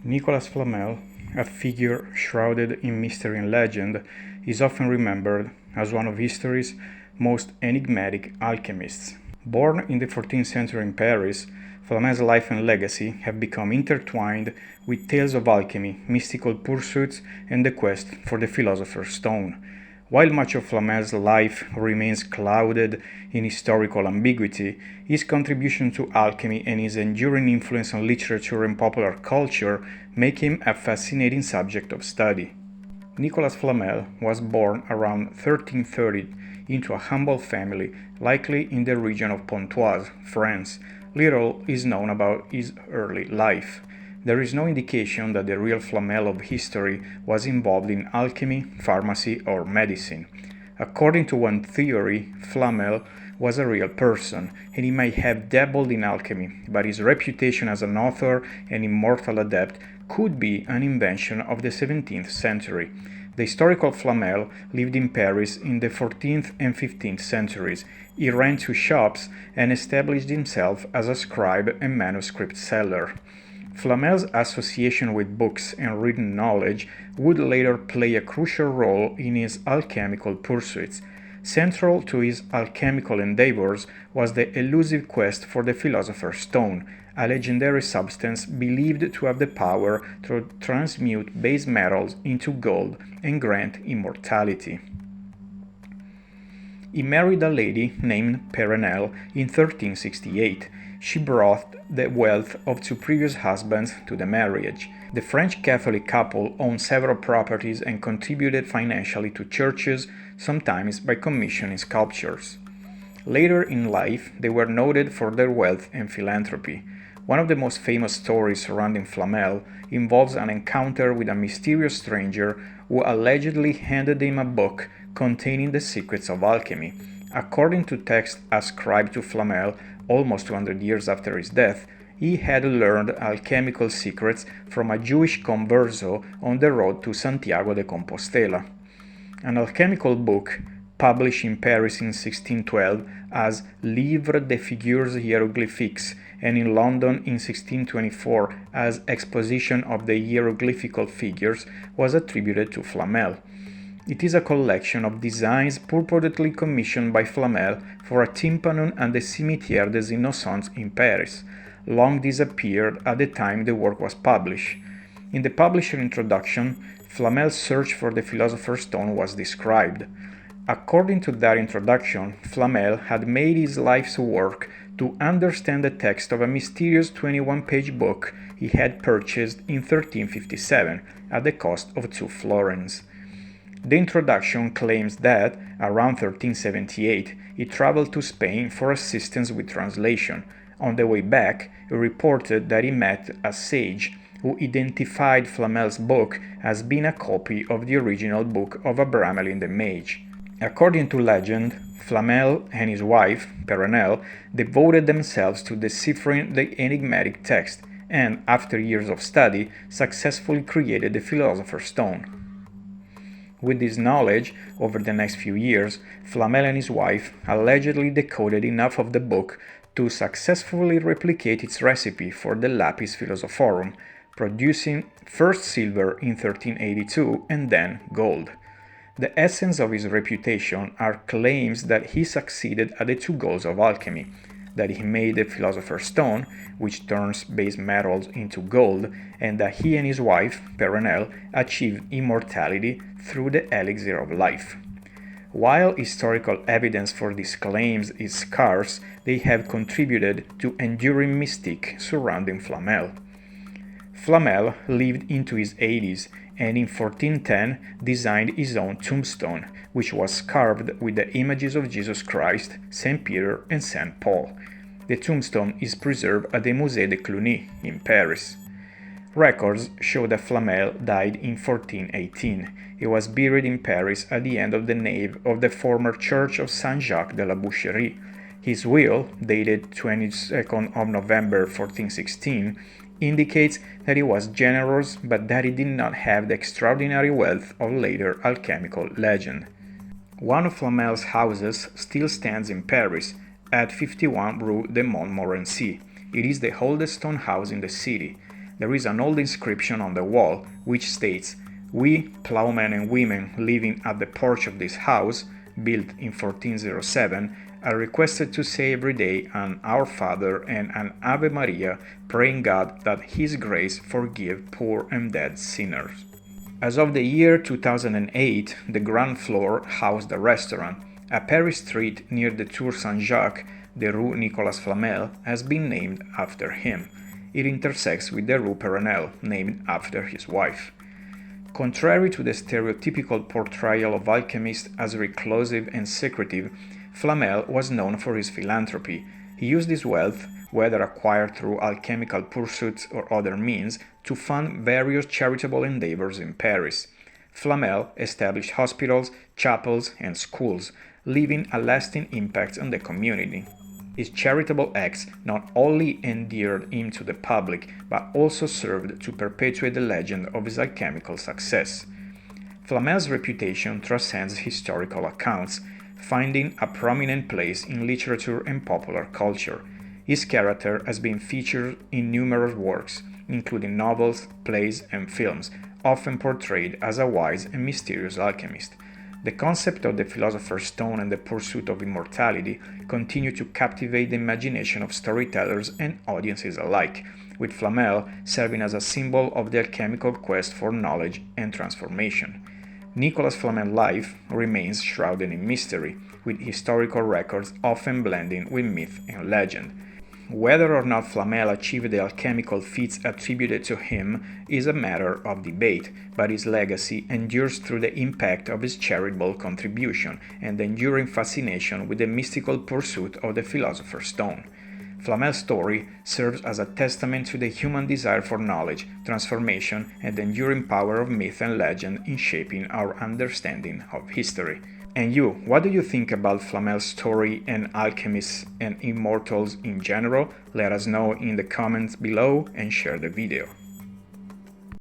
Nicolas Flamel, a figure shrouded in mystery and legend, is often remembered as one of history's most enigmatic alchemists. Born in the 14th century in Paris, Flamel's life and legacy have become intertwined with tales of alchemy, mystical pursuits, and the quest for the philosopher's stone. While much of Flamel's life remains clouded in historical ambiguity, his contribution to alchemy and his enduring influence on literature and popular culture make him a fascinating subject of study. Nicolas Flamel was born around 1330 into a humble family, likely in the region of Pontoise, France. Little is known about his early life. There is no indication that the real Flamel of history was involved in alchemy, pharmacy, or medicine. According to one theory, Flamel was a real person, and he may have dabbled in alchemy, but his reputation as an author and immortal adept could be an invention of the 17th century. The historical Flamel lived in Paris in the 14th and 15th centuries. He ran two shops and established himself as a scribe and manuscript seller. Flamel's association with books and written knowledge would later play a crucial role in his alchemical pursuits. Central to his alchemical endeavors was the elusive quest for the philosopher's stone, a legendary substance believed to have the power to transmute base metals into gold and grant immortality. He married a lady named Perenelle in 1368. She brought the wealth of two previous husbands to the marriage. The French Catholic couple owned several properties and contributed financially to churches, sometimes by commissioning sculptures. Later in life, they were noted for their wealth and philanthropy. One of the most famous stories surrounding Flamel involves an encounter with a mysterious stranger who allegedly handed him a book containing the secrets of alchemy. According to texts ascribed to Flamel, almost 200 years after his death, he had learned alchemical secrets from a Jewish converso on the road to Santiago de Compostela. An alchemical book, published in Paris in 1612 as Livre des figures hiéroglyphiques and in London in 1624 as Exposition of the Hieroglyphical Figures, was attributed to Flamel. It is a collection of designs purportedly commissioned by Flamel for a tympanon at the Cimetière des Innocents in Paris, long disappeared at the time the work was published. In the publisher introduction, Flamel's search for the philosopher's stone was described. According to that introduction, Flamel had made his life's work to understand the text of a mysterious 21-page book he had purchased in 1357 at the cost of 2 florins. The introduction claims that, around 1378, he traveled to Spain for assistance with translation. On the way back, he reported that he met a sage who identified Flamel's book as being a copy of the original book of Abramelin the Mage. According to legend, Flamel and his wife, Perenelle, devoted themselves to deciphering the enigmatic text and, after years of study, successfully created the philosopher's stone. With this knowledge, over the next few years, Flamel and his wife allegedly decoded enough of the book to successfully replicate its recipe for the lapis philosophorum, producing first silver in 1382 and then gold. The essence of his reputation are claims that he succeeded at the 2 goals of alchemy, that he made the philosopher's stone, which turns base metals into gold, and that he and his wife, Perenelle, achieved immortality through the elixir of life. While historical evidence for these claims is scarce, they have contributed to enduring mystique surrounding Flamel. Flamel lived into his 80s and in 1410 designed his own tombstone, which was carved with the images of Jesus Christ, St. Peter, and St. Paul. The tombstone is preserved at the Musée de Cluny in Paris. Records show that Flamel died in 1418. He was buried in Paris at the end of the nave of the former church of Saint-Jacques de la Boucherie. His will, dated 22nd of November 1416, indicates that he was generous but that he did not have the extraordinary wealth of later alchemical legend. One of Flamel's houses still stands in Paris, at 51 Rue de Montmorency. It is the oldest stone house in the city. There is an old inscription on the wall which states, "We, plowmen and women living at the porch of this house, built in 1407, are requested to say every day an Our Father and an Ave Maria, praying God that His grace forgive poor and dead sinners." As of the year 2008, the ground floor housed a restaurant. A Paris street near the Tour Saint-Jacques, the Rue Nicolas Flamel, has been named after him. It intersects with the Rue Perenelle, named after his wife. Contrary to the stereotypical portrayal of alchemists as reclusive and secretive, Flamel was known for his philanthropy. He used his wealth, whether acquired through alchemical pursuits or other means, to fund various charitable endeavors in Paris. Flamel established hospitals, chapels, and schools, leaving a lasting impact on the community. His charitable acts not only endeared him to the public, but also served to perpetuate the legend of his alchemical success. Flamel's reputation transcends historical accounts, finding a prominent place in literature and popular culture. His character has been featured in numerous works, including novels, plays, and films, often portrayed as a wise and mysterious alchemist. The concept of the philosopher's stone and the pursuit of immortality continue to captivate the imagination of storytellers and audiences alike, with Flamel serving as a symbol of the alchemical quest for knowledge and transformation. Nicolas Flamel's life remains shrouded in mystery, with historical records often blending with myth and legend. Whether or not Flamel achieved the alchemical feats attributed to him is a matter of debate, but his legacy endures through the impact of his charitable contribution and the enduring fascination with the mystical pursuit of the philosopher's stone. Flamel's story serves as a testament to the human desire for knowledge, transformation, and the enduring power of myth and legend in shaping our understanding of history. And you, what do you think about Flamel's story and alchemists and immortals in general? Let us know in the comments below and share the video.